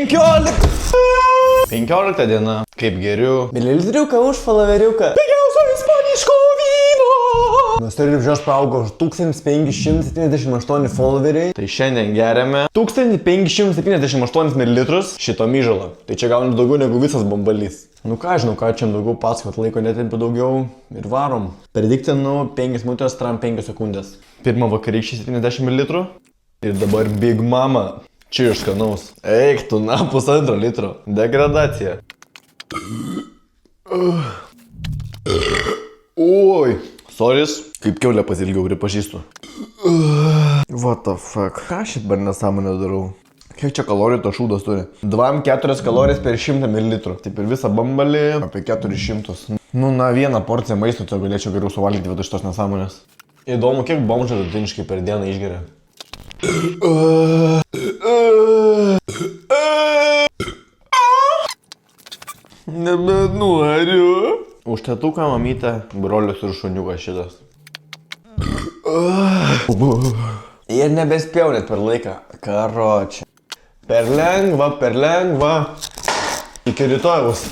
15 diena. Kaip geriu. Mililitriuką už falaveriuką. Pigiausio ispaniško vyno. Mes turim žios paaugo 1578 followeriai. Tai šiandien geriame 1578 ml šito myžalo. Tai čia gauni daugiau negu visas bambalys. Nu ką žinau, ką čia daugiau pasakot, laiko netimpi daugiau ir varom. Perdiktinau 5 minutės, tram 5 sekundės. Pirmą vakarykštį 70 ml. Ir dabar Big Mama. Čia iš skanaus. Eik tu, na, 1,5 litro. Degradacija. Oi. Soris, kaip kiaulę pasilgiau, pripažįstu. What the fuck. Ką šit bar nesąmonę darau? Kiek čia kalorijų to šūdas turi? 2-4 kalorijas per 100 ml. Taip ir visą bambalį apie 400. Nu, na, vieną porciją maisto čia galėčiau geriau suvalgyti vietoj šitos nesąmonės. Įdomu, kiek bomžą vidutiniškai per dieną išgeria. Nebenoriu. Už tėtuką, mamytę, brolius ir šuniukas šitas. Ir nebespėjau net per laiką. Karočią. Per lengva. Iki rytojaus.